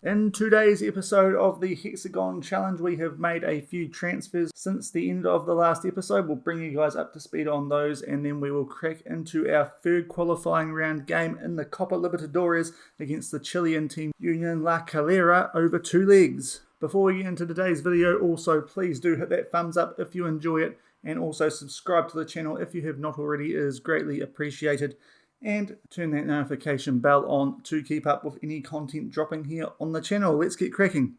In today's episode of the Hexagon Challenge, we have made a few transfers since the end of the last episode. We'll bring you guys up to speed on those, and then we will crack into our third qualifying round game in the Copa Libertadores against the Chilean team Union La Calera over 2 legs. Before we get into today's video, also please do hit that thumbs up if you enjoy it, and also subscribe to the channel if you have not already. It is greatly appreciated. And turn that notification bell on to keep up with any content dropping here on the channel. Let's get cracking.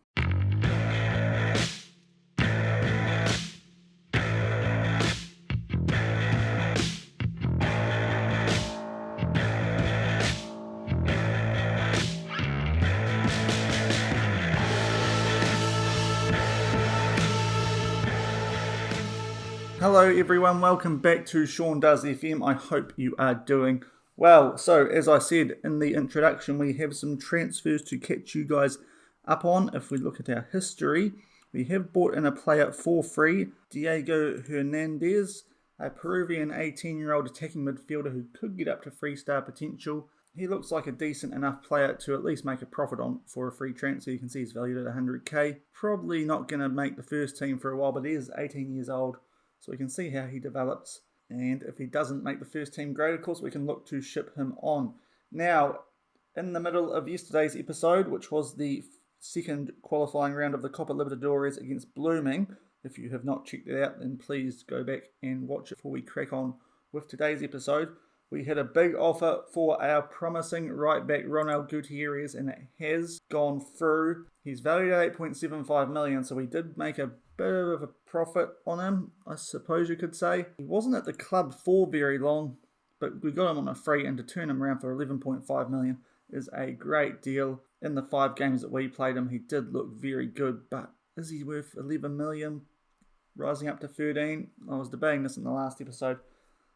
Hello everyone, welcome back to Shaun Does FM. I hope you are doing well. So as I said in the introduction, we have some transfers to catch you guys up on. If we look at our history, we have bought in a player for free, Diego Hernandez, a Peruvian 18-year-old attacking midfielder who could get up to 3-star potential. He looks like a decent enough player to at least make a profit on for a free transfer. You can see he's valued at 100k. Probably not going to make the first team for a while, but he is 18 years old. So we can see how he develops, and if he doesn't make the first team grade, of course, we can look to ship him on. Now, in the middle of yesterday's episode, which was the second qualifying round of the Copa Libertadores against Blooming, if you have not checked it out, then please go back and watch it before we crack on with today's episode. We had a big offer for our promising right back Ronald Gutierrez, and it has gone through. He's valued at 8.75 million, so we did make a bit of a profit on him, I suppose you could say. He wasn't at the club for very long, but we got him on a free, and to turn him around for 11.5 million is a great deal. In the 5 games that we played him, he did look very good, but is he worth 11 million? Rising up to 13? I was debating this in the last episode.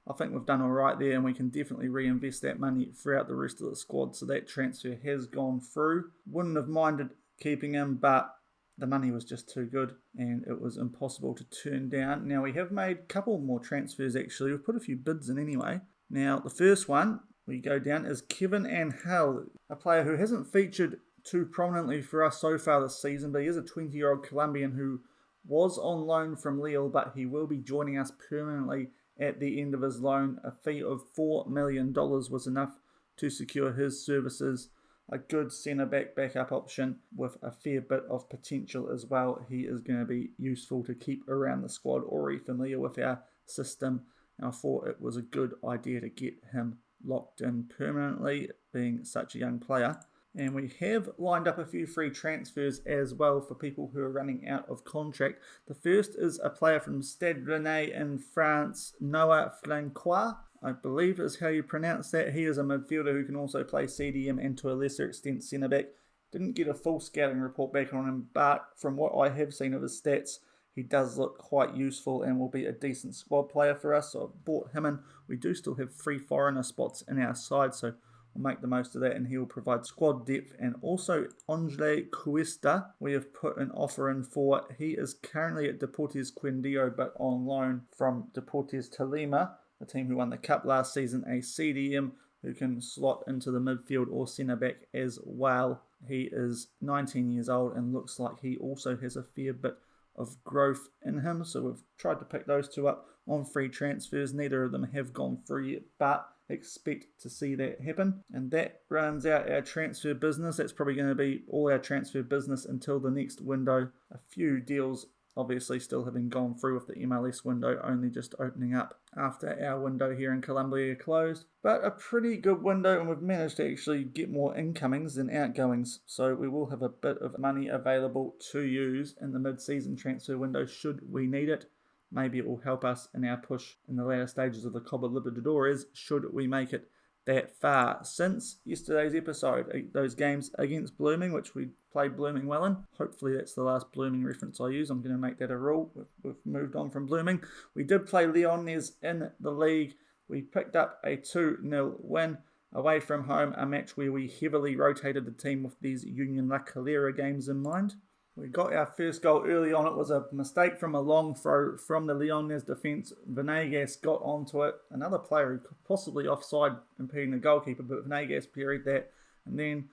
I think we've done alright there, and we can definitely reinvest that money throughout the rest of the squad, so that transfer has gone through. Wouldn't have minded keeping him, but the money was just too good and it was impossible to turn down. Now we have made a couple more transfers actually. We've put a few bids in anyway. Now the first one we go down is Kevin Angel, a player who hasn't featured too prominently for us so far this season, but he is a 20-year-old Colombian who was on loan from Lille, but he will be joining us permanently at the end of his loan. A fee of $4 million was enough to secure his services. A good centre-back backup option with a fair bit of potential as well. He is going to be useful to keep around the squad, already familiar with our system. And I thought it was a good idea to get him locked in permanently, being such a young player. And we have lined up a few free transfers as well for people who are running out of contract. The first is a player from Stade Rennais in France, Noah Flancois, I believe is how you pronounce that. He is a midfielder who can also play CDM and to a lesser extent centre-back. Didn't get a full scouting report back on him, but from what I have seen of his stats, he does look quite useful and will be a decent squad player for us. So I've bought him in. We do still have 3 foreigner spots in our side, so we'll make the most of that, and he will provide squad depth. And also Angel Cuesta, we have put an offer in for. He is currently at Deportes Quindío, but on loan from Deportes Tolima, the team who won the cup last season, a CDM who can slot into the midfield or centre-back as well. He is 19 years old and looks like he also has a fair bit of growth in him. So we've tried to pick those 2 up on free transfers. Neither of them have gone through yet, but expect to see that happen. And that runs out our transfer business. That's probably going to be all our transfer business until the next window. A few deals obviously still having gone through with the MLS window only just opening up after our window here in Colombia closed. But a pretty good window, and we've managed to actually get more incomings than outgoings. So we will have a bit of money available to use in the mid-season transfer window should we need it. Maybe it will help us in our push in the later stages of the Copa Libertadores should we make it that far. Since yesterday's episode, those games against Blooming, which we played Blooming well in, hopefully that's the last Blooming reference I use. I'm going to make that a rule. We've moved on from Blooming. We did play Leones in the league. We picked up a 2-0 win away from home, a match where we heavily rotated the team with these Union La Calera games in mind. We got our first goal early on. It was a mistake from a long throw from the Leones defence. Venegas got onto it. Another player who possibly offside impeding the goalkeeper, but Venegas parried that. And then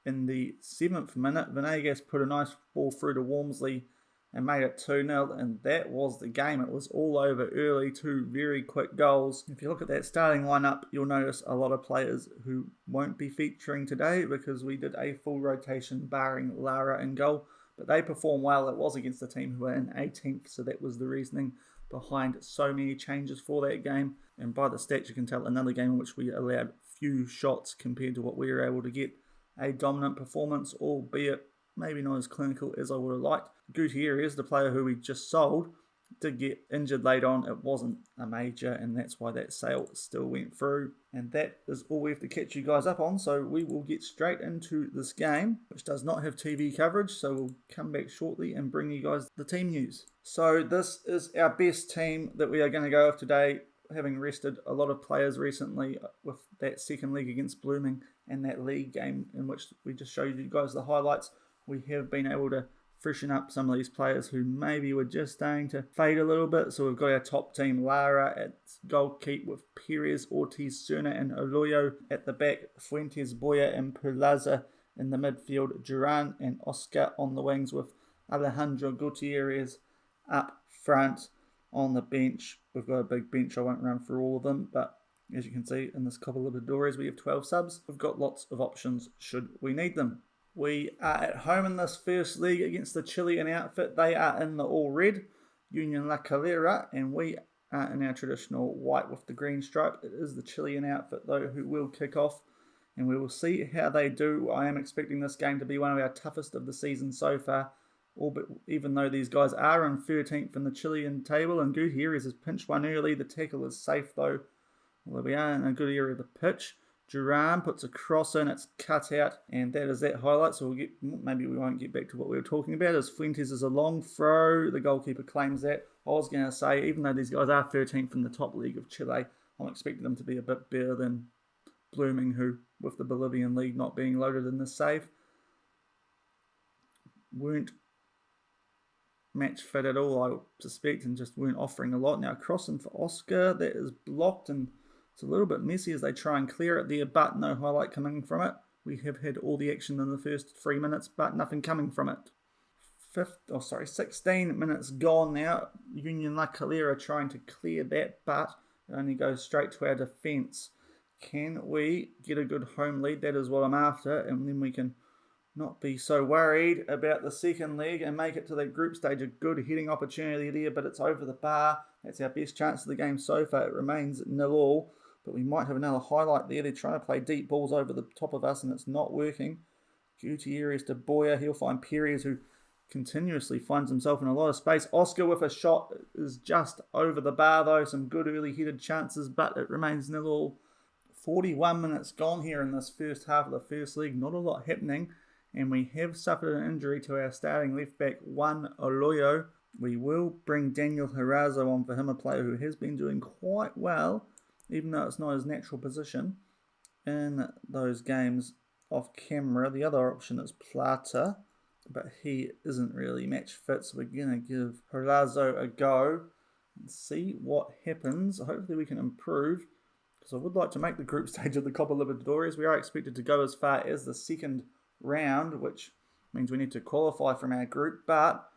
in the 7th minute. Venegas put a nice ball through to Walmsley and made it 2-0, and that was the game. It was all over early, 2 very quick goals. If you look at that starting lineup, you'll notice a lot of players who won't be featuring today because we did a full rotation barring Lara in goal, but they performed well. It was against the team who were in 18th, so that was the reasoning behind so many changes for that game. And by the stats, you can tell another game in which we allowed few shots compared to what we were able to get. A dominant performance, albeit maybe not as clinical as I would have liked. Gutierrez, the player who we just sold, did get injured late on. It wasn't a major, and that's why that sale still went through. And that is all we have to catch you guys up on. So we will get straight into this game, which does not have TV coverage. So we'll come back shortly and bring you guys the team news. So this is our best team that we are going to go with today, having rested a lot of players recently with that second leg against Blooming and that league game in which we just showed you guys the highlights. We have been able to freshen up some of these players who maybe were just starting to fade a little bit. So we've got our top team, Lara at goalkeeper with Perez, Ortiz, Serna and Oloyo at the back, Fuentes, Boya and Perlaza in the midfield, Duran and Oscar on the wings with Alejandro Gutierrez up front. On the bench, we've got a big bench. I won't run through all of them, but as you can see in this Copa Libertadores, we have 12 subs. We've got lots of options should we need them. We are at home in this first league against the Chilean outfit. They are in the all red, Union La Calera, and we are in our traditional white with the green stripe. It is the Chilean outfit, though, who will kick off, and we will see how they do. I am expecting this game to be one of our toughest of the season so far, even though these guys are in 13th in the Chilean table, and Gutierrez has pinched one early. The tackle is safe, though. Well, we are in a good area of the pitch. Duran puts a cross in, it's cut out, and that is that highlight. So maybe we won't get back to what we were talking about. As Fuentes is a long throw, the goalkeeper claims that. I was going to say, even though these guys are 13th in the top league of Chile, I'm expecting them to be a bit better than Blooming, who, with the Bolivian league not being loaded in this save, weren't match fit at all, I suspect, and just weren't offering a lot. Now crossing for Oscar, that is blocked, and it's a little bit messy as they try and clear it there, but no highlight coming from it. We have had all the action in the first 3 minutes, but nothing coming from it. 16 minutes gone now. Union La Calera trying to clear that, but it only goes straight to our defence. Can we get a good home lead? That is what I'm after, and then we can not be so worried about the second leg and make it to that group stage. A good heading opportunity there, but it's over the bar. That's our best chance of the game so far. It remains 0-0, but we might have another highlight there. They're trying to play deep balls over the top of us, and it's not working. Gutierrez to Boya. He'll find Perez, who continuously finds himself in a lot of space. Oscar with a shot is just over the bar, though. Some good early headed chances, but it remains 0-0. 41 minutes gone here in this first half of the first league. Not a lot happening. And we have suffered an injury to our starting left back, Juan Oloyo. We will bring Daniel Harazo on for him, a player who has been doing quite well, even though it's not his natural position in those games off camera. The other option is Plata, but he isn't really match fit, so we're going to give Harazo a go and see what happens. Hopefully we can improve, because I would like to make the group stage of the Copa Libertadores. We are expected to go as far as the second round, which means we need to qualify from our group, but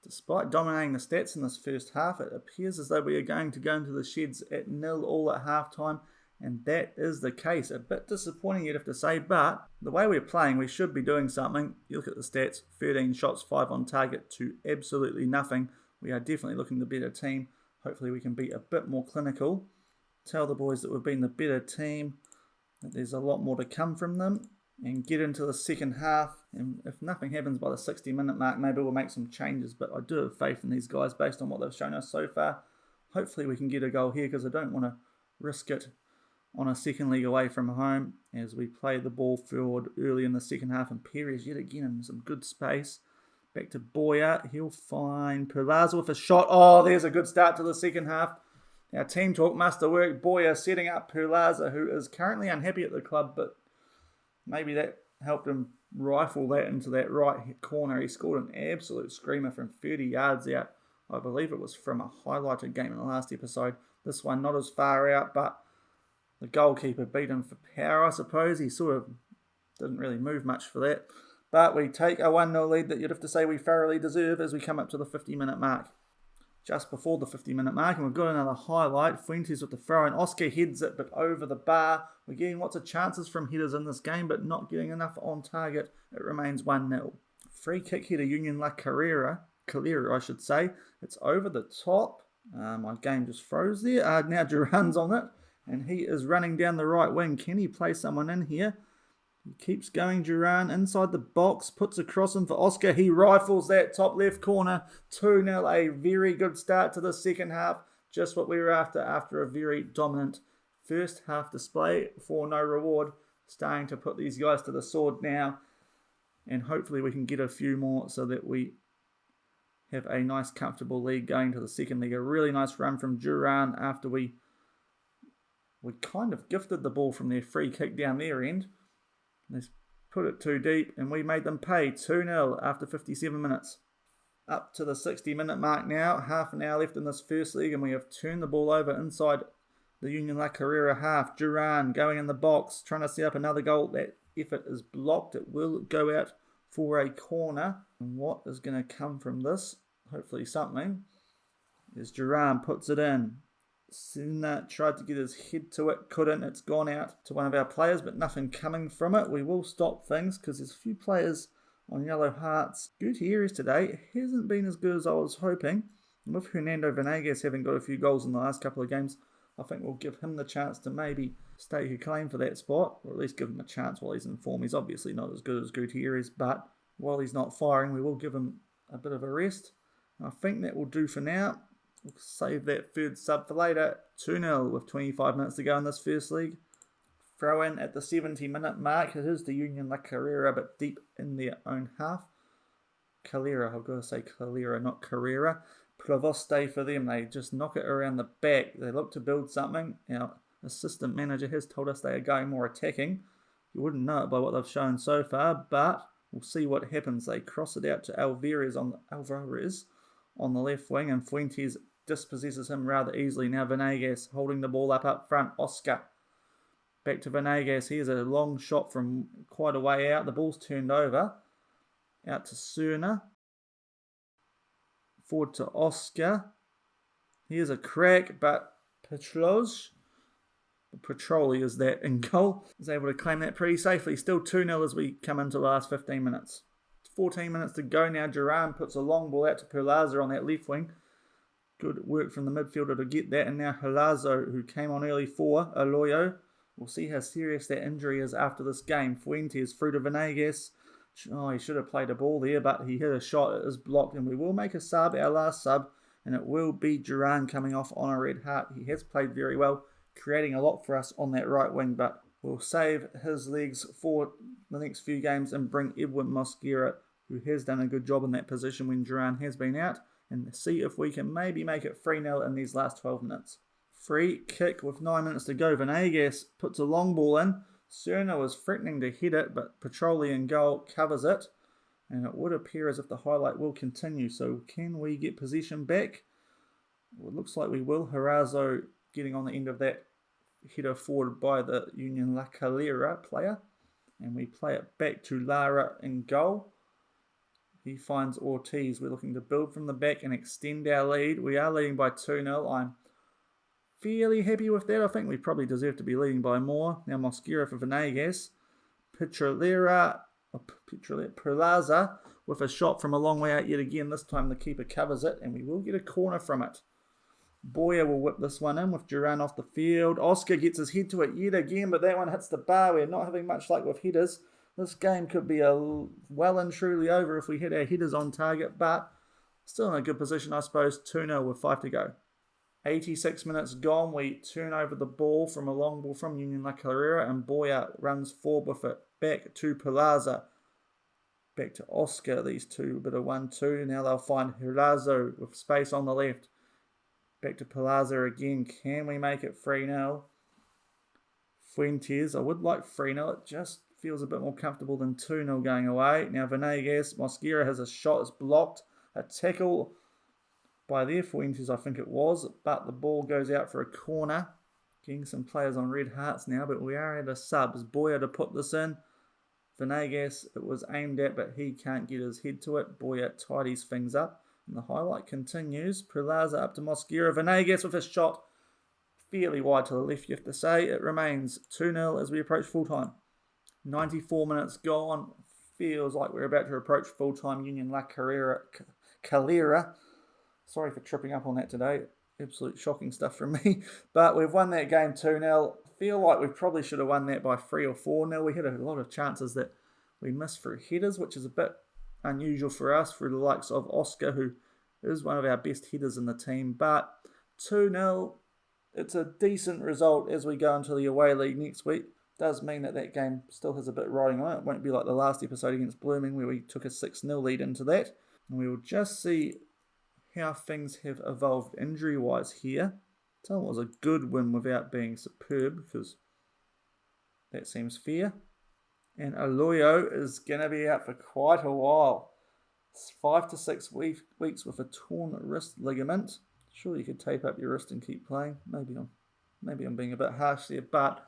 despite dominating the stats in this first half, it appears as though we are going to go into the sheds at 0-0 at halftime, and that is the case. A bit disappointing, you'd have to say, but the way we're playing, we should be doing something. You look at the stats, 13 shots, 5 on target to absolutely nothing. We are definitely looking the better team. Hopefully we can be a bit more clinical. Tell the boys that we've been the better team, that there's a lot more to come from them, and get into the second half. And if nothing happens by the 60-minute mark, maybe we'll make some changes, but I do have faith in these guys based on what they've shown us so far. Hopefully we can get a goal here, because I don't want to risk it on a second leg away from home as we play the ball forward early in the second half. And Perez yet again in some good space. Back to Boya. He'll find Perlaza with a shot. Oh, there's a good start to the second half. Our team talk must have worked. Boya setting up Perlaza, who is currently unhappy at the club, but maybe that helped him rifle that into that right corner. He scored an absolute screamer from 30 yards out. I believe it was from a highlighted game in the last episode. This one not as far out, but the goalkeeper beat him for power, I suppose. He sort of Didn't really move much for that. But we take a 1-0 lead that you'd have to say we thoroughly deserve as we come up to the 50-minute mark. Just before the 50-minute mark, and we've got another highlight. Fuentes with the throw, and Oscar heads it, but over the bar. We're getting lots of chances from headers in this game, but not getting enough on target. It remains 1-0. Free kick here to Union La Calera, I should say. It's over the top. My game just froze there. Now Duran's on it, and he is running down the right wing. Can he play someone in here? He keeps going, Duran, inside the box, puts a cross in for Oscar. He rifles that top left corner. 2-0, a very good start to the second half. Just what we were after a very dominant first half display for no reward. Starting to put these guys to the sword now. And hopefully we can get a few more so that we have a nice, comfortable lead going to the second leg. A really nice run from Duran after we kind of gifted the ball from their free kick down their end. They put it too deep, and we made them pay 2-0 after 57 minutes. Up to the 60-minute mark now. Half an hour left in this first leg, and we have turned the ball over inside the Union La Calera half. Duran going in the box, trying to set up another goal. That effort is blocked. It will go out for a corner. And what is going to come from this? Hopefully something. As Duran puts it in. Senna tried to get his head to it, couldn't. It's gone out to one of our players, but nothing coming from it. We will stop things because there's a few players on yellow hearts. Gutierrez today hasn't been as good as I was hoping. And with Hernando Venegas having got a few goals in the last couple of games, I think we'll give him the chance to maybe stake a claim for that spot, or at least give him a chance while he's in form. He's obviously not as good as Gutierrez, but while he's not firing, we will give him a bit of a rest. I think that will do for now. We'll save that third sub for later. 2-0 with 25 minutes to go in this first league. Throw in at the 70-minute mark. It is the Union La Calera, but deep in their own half. Calera, I've got to say Calera, not Carrera. Provoste for them. They just knock it around the back. They look to build something. Our assistant manager has told us they are going more attacking. You wouldn't know it by what they've shown so far, but we'll see what happens. They cross it out to Alvarez on the left wing, and Fuentes dispossesses him rather easily. Now Venegas holding the ball up front. Oscar. Back to Venegas. Here's a long shot from quite a way out. The ball's turned over. Out to Serna. Forward to Oscar. Here's a crack, but Petroli is that in goal. Is able to claim that pretty safely. Still 2-0 as we come into the last 15 minutes. 14 minutes to go now. Duran puts a long ball out to Perlaza on that left wing. Good work from the midfielder to get that. And now Helazo, who came on early for Aloyo. We'll see how serious that injury is after this game. Fuentes through to Venegas. Oh, he should have played a ball there, but he hit a shot. It is blocked, and we will make a sub, our last sub, and it will be Duran coming off on a red heart. He has played very well, creating a lot for us on that right wing, but we'll save his legs for the next few games and bring Edwin Mosquera, who has done a good job in that position when Duran has been out, and see if we can maybe make it 3-0 in these last 12 minutes. Free kick with 9 minutes to go. Venegas puts a long ball in. Serna was threatening to hit it, but Petroli in goal covers it, and it would appear as if the highlight will continue. So can we get possession back? Well, it looks like we will. Herazo getting on the end of that header forward by the Union La Calera player, and we play it back to Lara in goal. He finds Ortiz. We're looking to build from the back and extend our lead. We are leading by 2-0. I'm fairly happy with that. I think we probably deserve to be leading by more. Now Mosquera for Venegas. Perlaza with a shot from a long way out yet again. This time the keeper covers it, and we will get a corner from it. Boyer will whip this one in with Duran off the field. Oscar gets his head to it yet again, but that one hits the bar. We're not having much luck with headers. This game could be well and truly over if we hit our headers on target, but still in a good position, I suppose. 2-0 with 5 to go. 86 minutes gone. We turn over the ball from a long ball from Union La Calera, and Boyer runs forward with it. Back to Perlaza. Back to Oscar. These two, a bit of 1-2. Now they'll find Herazo with space on the left. Back to Perlaza again. Can we make it 3-0? Fuentes. I would like 3-0. It just feels a bit more comfortable than 2-0 going away. Now Venegas. Mosquera has a shot. It's blocked. A tackle by their Fuentes, I think it was, but the ball goes out for a corner. Getting some players on red hearts now, but we are at a sub. Is Boyer to put this in? Venegas, it was aimed at, but he can't get his head to it. Boya tidies things up. And the highlight continues. Perlaza up to Mosquera. Venegas with a shot fairly wide to the left, you have to say. It remains 2-0 as we approach full-time. 94 minutes gone. Feels like we're about to approach full-time. Union La Calera. Sorry for tripping up on that today. Absolute shocking stuff from me. But we've won that game 2-0. Feel like we probably should have won that by 3 or 4-0. We had a lot of chances that we missed through headers, which is a bit unusual for us, through the likes of Oscar, who is one of our best headers in the team. But 2-0, it's a decent result as we go into the away league next week. Does mean that game still has a bit riding on it. It won't be like the last episode against Blooming where we took a 6-0 lead into that. And we will just see how things have evolved injury-wise here. Tell them it was a good win without being superb, because that seems fair. And Aloyo is going to be out for quite a while. It's 5 to 6 weeks with a torn wrist ligament. Surely you could tape up your wrist and keep playing. Maybe I'm being a bit harsh there, but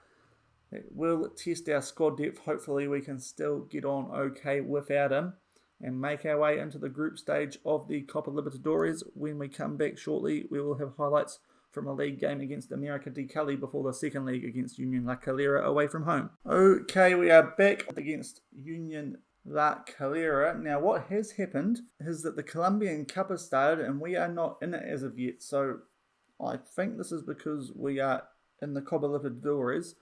it will test our squad depth. Hopefully we can still get on okay without him and make our way into the group stage of the Copa Libertadores. When we come back shortly, we will have highlights from a league game against America de Cali before the second leg against Union La Calera away from home. Okay, we are back against Union La Calera. Now, what has happened is that the Colombian Cup has started and we are not in it as of yet. So I think this is because we are in the Copa Libertadores,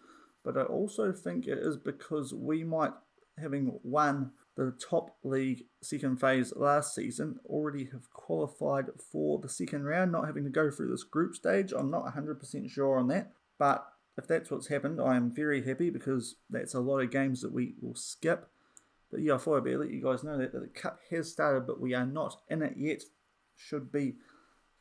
but I also think it is because we might, having won the top league second phase last season, already have qualified for the second round, not having to go through this group stage. I'm not 100% sure on that, but if that's what's happened, I am very happy, because that's a lot of games that we will skip. But yeah, I thought I'd better let you guys know that the cup has started, but we are not in it yet. Should be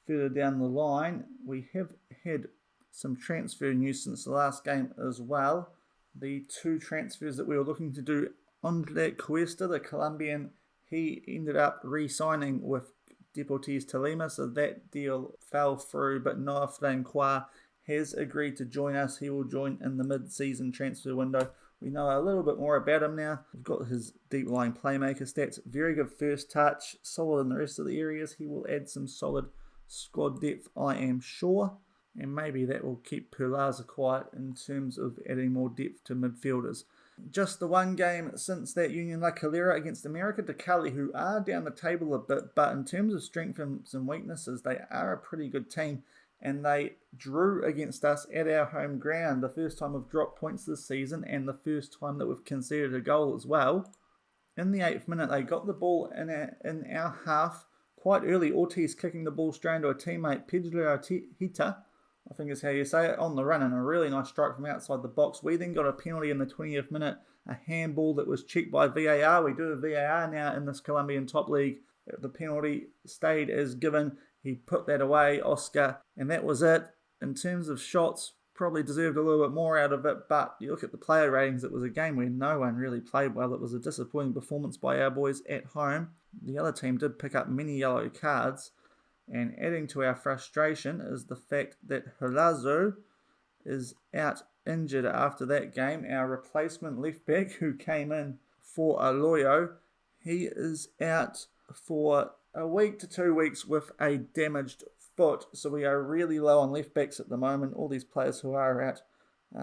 further down the line. We have had some transfer news since the last game as well. The 2 transfers that we were looking to do, Andre Cuesta, the Colombian, he ended up re-signing with Deportes Tolima, so that deal fell through, but Noah Francois has agreed to join us. He will join in the mid-season transfer window. We know a little bit more about him now. We've got his deep-lying playmaker stats, very good first touch, solid in the rest of the areas. He will add some solid squad depth, I am sure. And maybe that will keep Perlaza quiet in terms of adding more depth to midfielders. Just the one game since that Union La Calera against America de Cali, who are down the table a bit, but in terms of strengths and weaknesses, they are a pretty good team. And they drew against us at our home ground, the first time we've dropped points this season and the first time that we've conceded a goal as well. In the 8th minute, they got the ball in our half quite early. Ortiz kicking the ball straight into a teammate, Pedro Hita, I think is how you say it, on the run, and a really nice strike from outside the box. We then got a penalty in the 20th minute, a handball that was checked by VAR. We do have VAR now in this Colombian top league. The penalty stayed as given. He put that away, Oscar, and that was it. In terms of shots, probably deserved a little bit more out of it, but you look at the player ratings, it was a game where no one really played well. It was a disappointing performance by our boys at home. The other team did pick up many yellow cards, and adding to our frustration is the fact that Helazo is out injured after that game. Our replacement left back, who came in for Aloyo, he is out for a week to 2 weeks with a damaged foot. So we are really low on left backs at the moment. All these players who are out,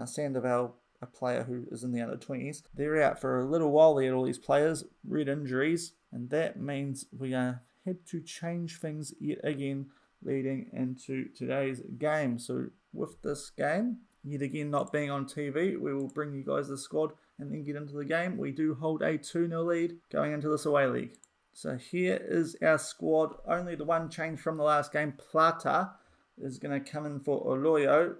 Sandoval, a player who is in the under-20s, they're out for a little while. They had all these players, red injuries, and that means we are had to change things yet again leading into today's game. So with this game, yet again not being on TV, we will bring you guys the squad and then get into the game. We do hold a 2-0 lead going into this away league. So here is our squad. Only the one change from the last game. Plata is going to come in for Oloyo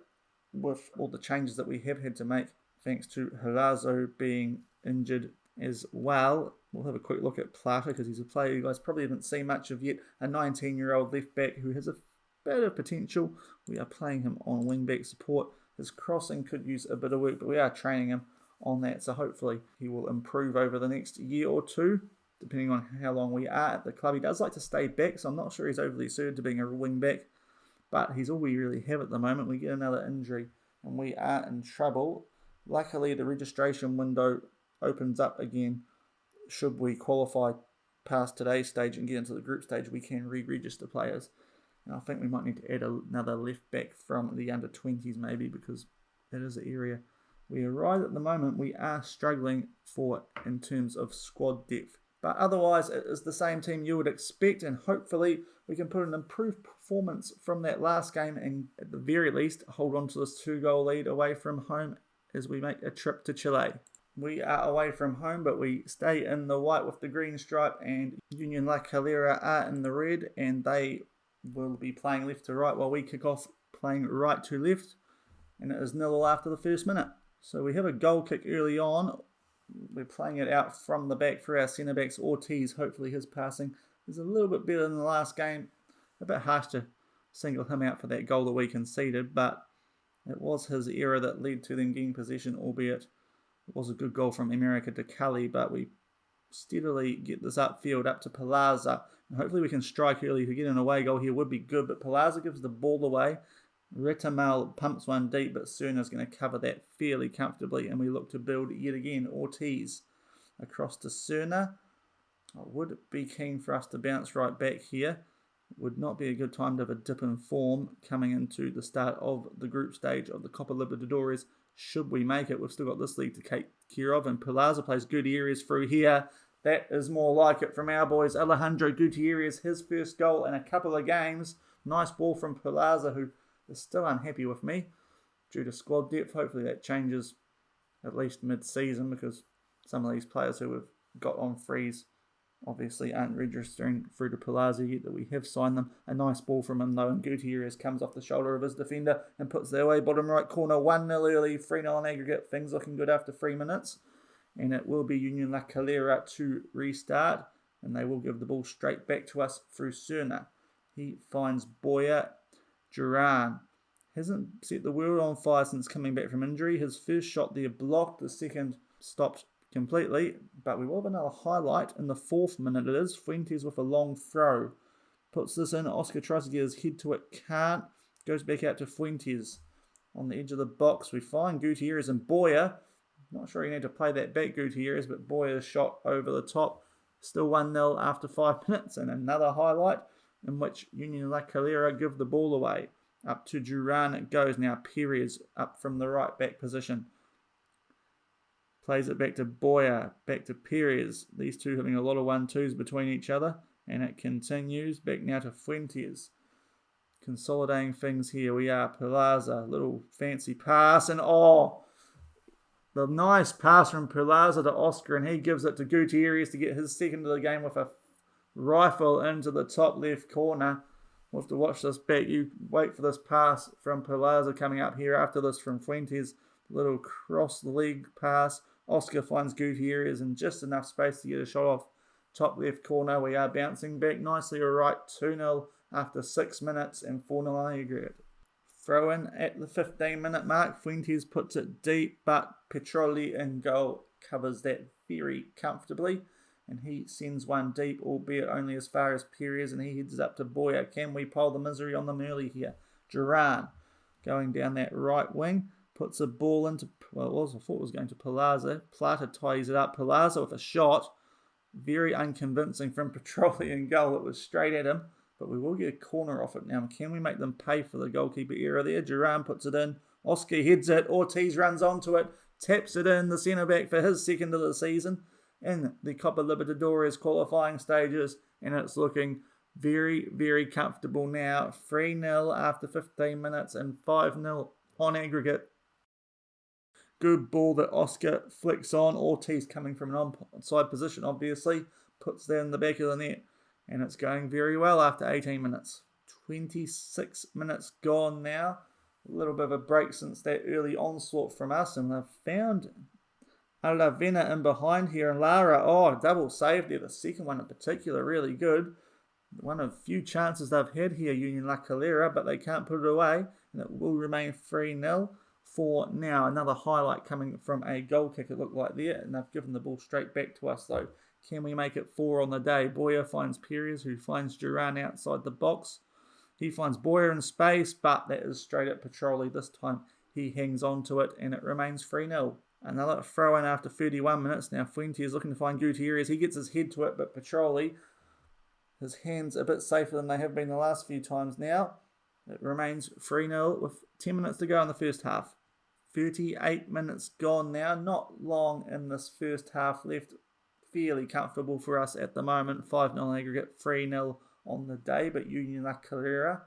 with all the changes that we have had to make thanks to Helazo being injured as well. We'll have a quick look at Plata because he's a player you guys probably haven't seen much of yet. A 19-year-old left back who has a bit of potential. We are playing him on wing-back support. His crossing could use a bit of work, but we are training him on that. So hopefully he will improve over the next year or two, depending on how long we are at the club. He does like to stay back, so I'm not sure he's overly suited to being a wing-back, but he's all we really have at the moment. We get another injury and we are in trouble. Luckily, the registration window opens up again. Should we qualify past today's stage and get into the group stage, we can re-register players. And I think we might need to add another left back from the under-20s maybe, because that is the area we are right at the moment. We are struggling in terms of squad depth. But otherwise, it is the same team you would expect, and hopefully we can put an improved performance from that last game and at the very least hold on to this 2-goal lead away from home as we make a trip to Chile. We are away from home, but we stay in the white with the green stripe, and Union La Calera are in the red, and they will be playing left to right while we kick off playing right to left, and it is 0-0 after the first minute. So we have a goal kick early on. We're playing it out from the back for our centre-backs. Ortiz, hopefully his passing is a little bit better than the last game. A bit harsh to single him out for that goal that we conceded, but it was his error that led to them getting possession, albeit it was a good goal from America to Cali, but we steadily get this upfield up to Palaza. And hopefully we can strike early. To get an away goal here would be good, but Palaza gives the ball away. Retamal pumps one deep, but Cerna's going to cover that fairly comfortably, and we look to build yet again. Ortiz across to Cerna. I would be keen for us to bounce right back here. Would not be a good time to have a dip in form coming into the start of the group stage of the Copa Libertadores. Should we make it, we've still got this league to take care of, and Palaza plays Gutierrez through here. That is more like it from our boys. Alejandro Gutierrez, his first goal in a couple of games. Nice ball from Palaza, who is still unhappy with me due to squad depth. Hopefully that changes at least mid-season, because some of these players who have got on frees obviously aren't registering through to Palaza yet, that we have signed them. A nice ball from him though, and Gutierrez comes off the shoulder of his defender and puts that away. Bottom right corner, 1-0 early, 3-0 on aggregate. Things looking good after 3 minutes. And it will be Union La Calera to restart, and they will give the ball straight back to us through Cerna. He finds Boya. Duran hasn't set the world on fire since coming back from injury. His first shot there blocked, the second stopped completely, but we will have another highlight in the 4th minute. It is Fuentes with a long throw. Puts this in, Oscar tries to get his head to it, can't. Goes back out to Fuentes on the edge of the box. We find Gutierrez and Boya. Not sure you need to play that back, Gutierrez, but Boya's shot over the top. Still 1-0 after 5 minutes, and another highlight in which Union La Calera give the ball away. Up to Duran it goes now. Perez up from the right back position. Plays it back to Boya, back to Perez. These two having a lot of 1-2s between each other. And it continues. Back now to Fuentes. Consolidating things here. We are Palaza. Little fancy pass. And the nice pass from Palaza to Oscar. And he gives it to Gutierrez to get his second of the game with a rifle into the top left corner. We'll have to watch this back. You wait for this pass from Palaza coming up here after this from Fuentes. Little cross the leg pass. Oscar finds Gutierrez in just enough space to get a shot off top left corner. We are bouncing back nicely. All right, 2-0 after 6 minutes and 4-0 on aggregate. Throw in at the 15-minute mark. Fuentes puts it deep, but Petroli in goal covers that very comfortably. And he sends one deep, albeit only as far as Perez, and he heads up to Boya. Can we pull the misery on them early here? Duran going down that right wing, puts a ball into, I thought it was going to Palaza. Plata ties it up. Palaza with a shot. Very unconvincing from Petroli in goal. It was straight at him, but we will get a corner off it now. Can we make them pay for the goalkeeper error there? Duran puts it in. Oscar heads it. Ortiz runs onto it, taps it in. The centre-back for his second of the season in the Copa Libertadores qualifying stages, and it's looking very, very comfortable now. 3-0 after 15 minutes and 5-0 on aggregate. Good ball that Oscar flicks on. Ortiz coming from an onside position, obviously, puts that in the back of the net, and it's going very well after 18 minutes. 26 minutes gone now. A little bit of a break since that early onslaught from us, and they've found Alavena in behind here, and Lara, double save there. The second one in particular, really good. One of few chances they've had here, Union La Calera, but they can't put it away, and it will remain 3-0 for now. Another highlight coming from a goal kick, it looked like there, and they've given the ball straight back to us though. Can we make it 4 on the day? Boya finds Perez, who finds Duran outside the box. He finds Boya in space, but that is straight at Petroli this time. He hangs on to it, and it remains 3-0. Another throw in after 31 minutes. Now Fuente is looking to find Gutierrez. He gets his head to it, but Petroli, his hands a bit safer than they have been the last few times now. It remains 3-0 with 10 minutes to go in the first half. 38 minutes gone now. Not long in this first half left. Fairly comfortable for us at the moment. 5-0 aggregate, 3-0 on the day. But Union La Calera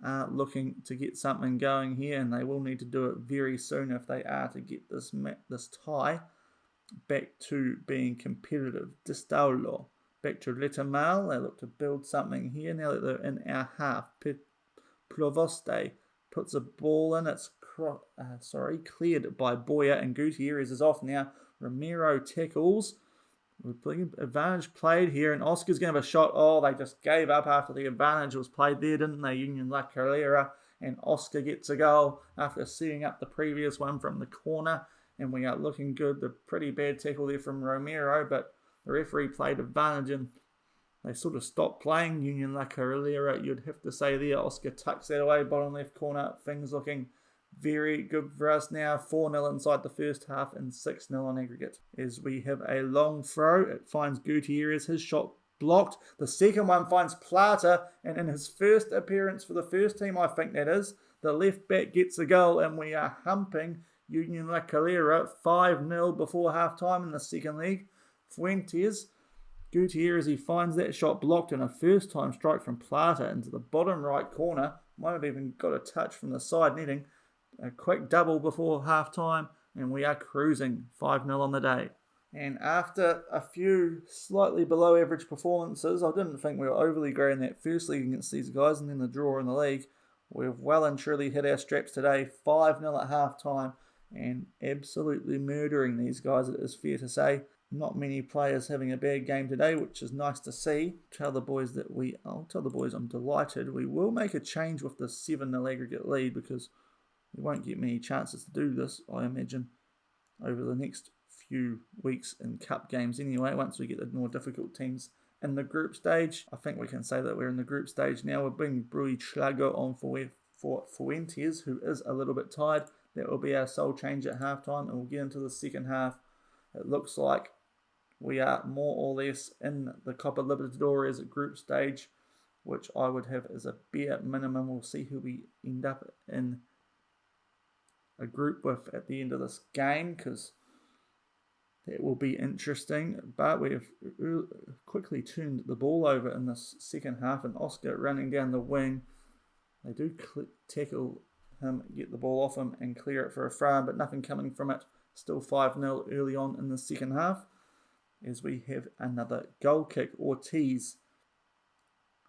are looking to get something going here, and they will need to do it very soon if they are to get this tie back to being competitive. Distaulo back to Retamal. They look to build something here now that they're in our half. Provoste puts a ball in. It's cleared by Boyer, and Gutierrez is off now. Romero tackles. Advantage played here, and Oscar's going to have a shot. Oh, they just gave up after the advantage was played there, didn't they? Union La Calera, and Oscar gets a goal after setting up the previous one from the corner, and we are looking good. The pretty bad tackle there from Romero, but the referee played advantage, and they sort of stopped playing. Union La Calera, you'd have to say there. Oscar tucks that away, bottom left corner. Things looking very good for us now. 4-0 inside the first half and 6-0 on aggregate. As we have a long throw, it finds Gutierrez. His shot blocked. The second one finds Plata, and in his first appearance for the first team, I think that is, the left back gets a goal, and we are humping Union La Calera 5-0 before half time in the second leg. Fuentes, Gutierrez, he finds that shot blocked, and a first time strike from Plata into the bottom right corner. Might have even got a touch from the side netting. A quick double before half time, and we are cruising 5-0 on the day. And after a few slightly below average performances, I didn't think we were overly great in that first league against these guys, and then the draw in the league. We've well and truly hit our straps today. 5-0 at half time, and absolutely murdering these guys, it is fair to say. Not many players having a bad game today, which is nice to see. I'll tell the boys I'm delighted. We will make a change with the 7-0 aggregate lead, because we won't get many chances to do this, I imagine, over the next few weeks in cup games anyway, once we get the more difficult teams in the group stage. I think we can say that we're in the group stage now. We're bringing Chilago on for Fuentes, who is a little bit tired. That will be our sole change at halftime, and we'll get into the second half. It looks like we are more or less in the Copa Libertadores group stage, which I would have as a bare minimum. We'll see who we end up in a group with at the end of this game, because that will be interesting. But we've quickly turned the ball over in this second half, and Oscar running down the wing. They do tackle him, get the ball off him and clear it for a throw, but nothing coming from it. Still 5-0 early on in the second half, as we have another goal kick. Ortiz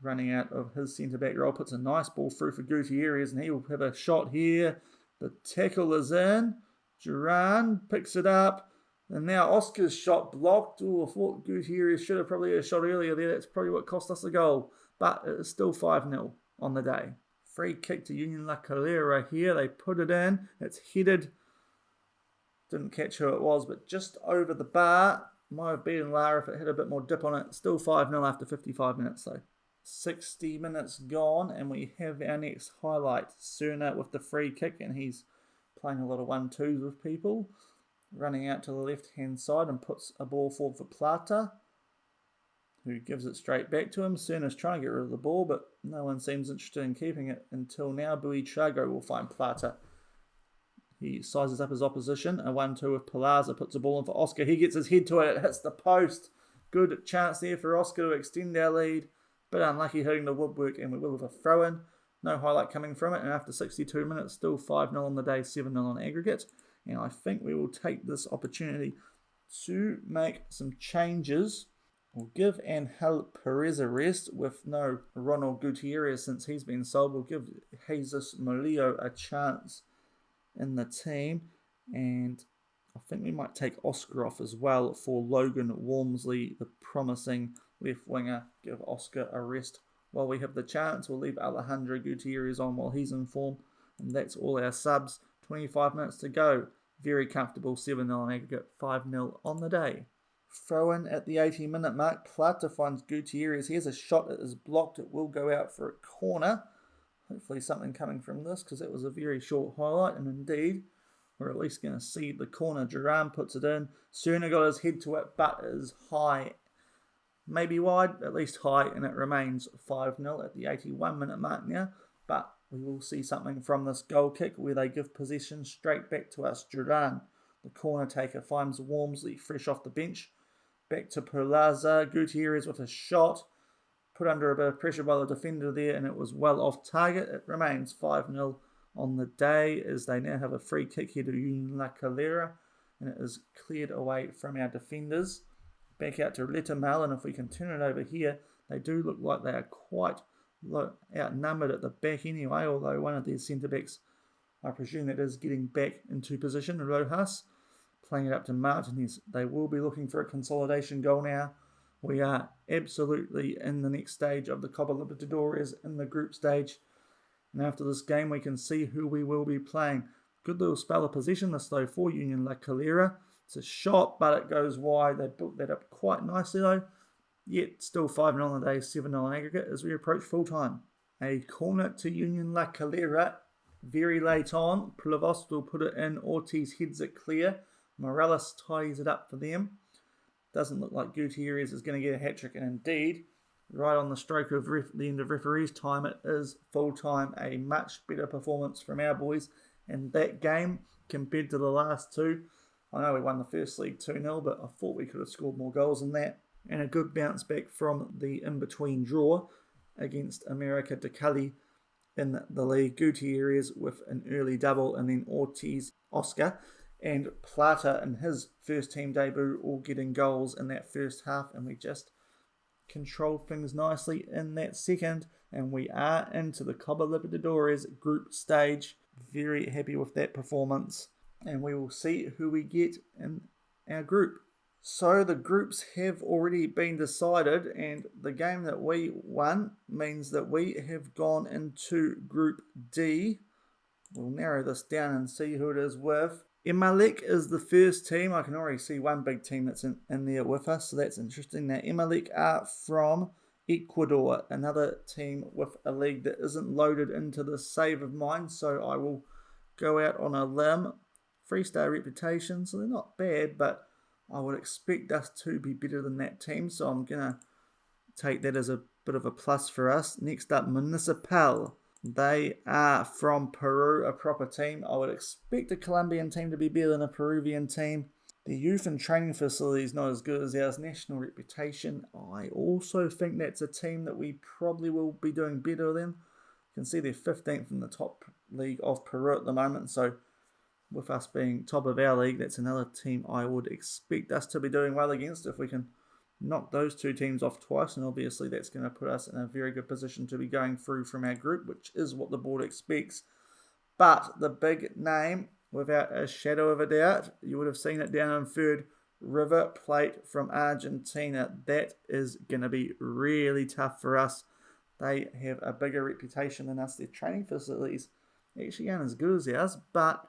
running out of his centre-back role puts a nice ball through for Gutierrez, and he will have a shot here. The tackle is in. Duran picks it up. And now Oscar's shot blocked. Oh, I thought Gutierrez should have probably had a shot earlier there. That's probably what cost us a goal. But it is still 5-0 on the day. Free kick to Union La Calera here. They put it in. It's headed. Didn't catch who it was, but just over the bar. Might have been Lara if it had a bit more dip on it. Still 5-0 after 55 minutes though. 60 minutes gone, and we have our next highlight. Cerna with the free kick, and he's playing a lot of 1-2s with people. Running out to the left-hand side and puts a ball forward for Plata, who gives it straight back to him. Cerna's trying to get rid of the ball, but no one seems interested in keeping it until now. Buitrago will find Plata. He sizes up his opposition. A 1-2 with Palaza, puts a ball in for Oscar. He gets his head to it. It hits the post. Good chance there for Oscar to extend our lead. But unlucky hitting the woodwork, and we will have a throw-in. No highlight coming from it, and after 62 minutes, still 5-0 on the day, 7-0 on aggregate. And I think we will take this opportunity to make some changes. We'll give Angel Perez a rest with no Ronald Gutierrez since he's been sold. We'll give Jesus Molillo a chance in the team. And I think we might take Oscar off as well for Logan Walmsley, the promising left winger. Give Oscar a rest while we have the chance. We'll leave Alejandro Gutierrez on while he's in form. And that's all our subs. 25 minutes to go. Very comfortable 7-0 on aggregate, 5-0 on the day. Throw in at the 80-minute mark. Plata finds Gutierrez. Here's a shot that is blocked. It will go out for a corner. Hopefully something coming from this, because that was a very short highlight. And indeed, We're at least going to see the corner. Duran puts it in. Cerna got his head to it, but is high. Maybe wide, at least high, and it remains 5-0 at the 81-minute mark now. But we will see something from this goal kick where they give possession straight back to us. Duran, the corner taker, finds Wormsley fresh off the bench. Back to Perlaza. Gutierrez with a shot. Put under a bit of pressure by the defender there, and it was well off target. It remains 5-0 on the day as they now have a free kick here to Union La Calera, and it is cleared away from our defenders. Back out to Retamal, and if we can turn it over here, they do look like they are quite outnumbered at the back anyway, although one of their centre-backs, I presume that is getting back into position. Rojas playing it up to Martinez. They will be looking for a consolidation goal now. We are absolutely in the next stage of the Copa Libertadores in the group stage. And after this game, we can see who we will be playing. Good little spell of possession this though for Union La Calera. It's a shot, but it goes wide. They built that up quite nicely though. Yet still 5-0 on the day, 7-0 on aggregate as we approach full time. A corner to Union La Calera. Very late on. Plavos will put it in. Ortiz heads it clear. Morales ties it up for them. Doesn't look like Gutierrez is going to get a hat-trick, and indeed, right on the stroke of the end of referee's time, it is full-time. A much better performance from our boys in that game compared to the last two. I know we won the first league 2-0, but I thought we could have scored more goals than that. And a good bounce back from the in-between draw against America de Cali in the league. Gutierrez with an early double, and then Ortiz, Oscar, and Plata in his first team debut, all getting goals in that first half, and we just controlled things nicely in that second, and we are into the Copa Libertadores Group Stage. Very happy with that performance, and we will see who we get in our group. So the groups have already been decided, and the game that we won means that we have gone into Group D. We'll narrow this down and see who it is with. Emelec is the first team. I can already see one big team that's in there with us, so that's interesting. Now, Emelec are from Ecuador, another team with a league that isn't loaded into the save of mine, so I will go out on a limb. 3-star reputation, so they're not bad, but I would expect us to be better than that team, so I'm going to take that as a bit of a plus for us. Next up, Municipal. They are from Peru, a proper team. I would expect a Colombian team to be better than a Peruvian team. The youth and training facility is not as good as ours. National reputation, I also think that's a team that we probably will be doing better than. You can see they're 15th in the top league of Peru at the moment. So with us being top of our league, that's another team I would expect us to be doing well against if we can knock those two teams off twice, and obviously that's going to put us in a very good position to be going through from our group, which is what the board expects. But the big name, without a shadow of a doubt, you would have seen it down in third, River Plate from Argentina. That is going to be really tough for us. They have a bigger reputation than us. Their training facilities actually aren't as good as ours, but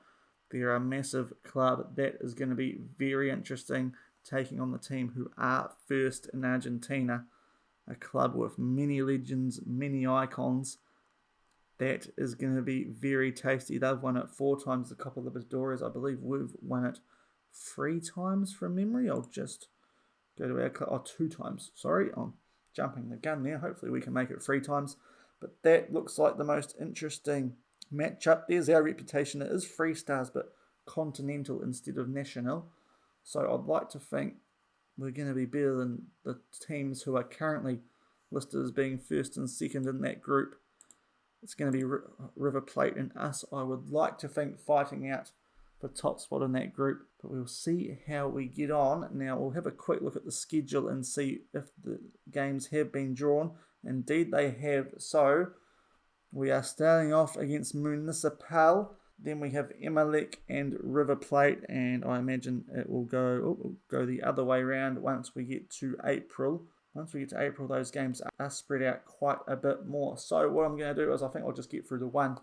they're a massive club. That is going to be very interesting, taking on the team who are first in Argentina, a club with many legends, many icons. That is going to be very tasty. They've won it 4 times, the Copa Libertadores. I believe we've won it 3 times from memory. I'll just go to our 2 times. Sorry, I'm jumping the gun there. Hopefully we can make it 3 times. But that looks like the most interesting matchup. There's our reputation. It is 3 stars, but continental instead of national. So I'd like to think we're going to be better than the teams who are currently listed as being first and second in that group. It's going to be River Plate and us, I would like to think, fighting out the top spot in that group. But we'll see how we get on. Now we'll have a quick look at the schedule and see if the games have been drawn. Indeed they have. So we are starting off against Municipal. Then we have Emelec and River Plate, and I imagine it will go the other way around once we get to April. Once we get to April, those games are spread out quite a bit more. So what I'm going to do is I think I'll just get through the one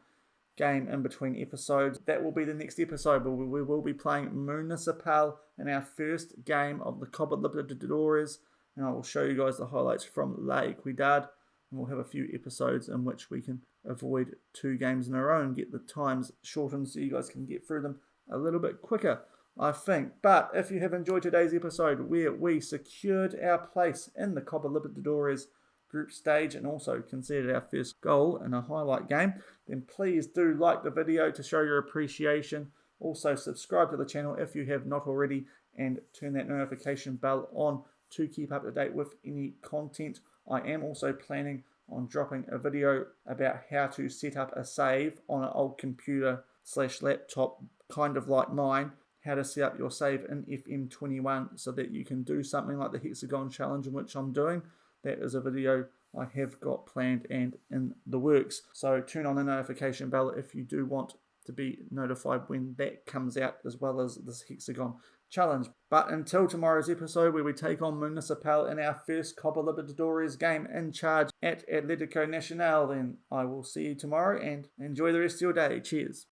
game in between episodes. That will be the next episode, but we will be playing Municipal in our first game of the Copa Libertadores, and I will show you guys the highlights from La Equidad. And we'll have a few episodes in which we can avoid 2 games in a row and get the times shortened so you guys can get through them a little bit quicker, I think. But if you have enjoyed today's episode where we secured our place in the Copa Libertadores Group Stage and also conceded our first goal in a highlight game, then please do like the video to show your appreciation. Also subscribe to the channel if you have not already and turn that notification bell on to keep up to date with any content. I am also planning on dropping a video about how to set up a save on an old computer / laptop, kind of like mine, how to set up your save in FM21 so that you can do something like the Hexagon challenge in which I'm doing. That is a video I have got planned and in the works. So turn on the notification bell if you do want to be notified when that comes out, as well as this Hexagon challenge. But until tomorrow's episode where we take on Municipal in our first Copa Libertadores game in charge at Atletico Nacional, then I will see you tomorrow and enjoy the rest of your day. Cheers.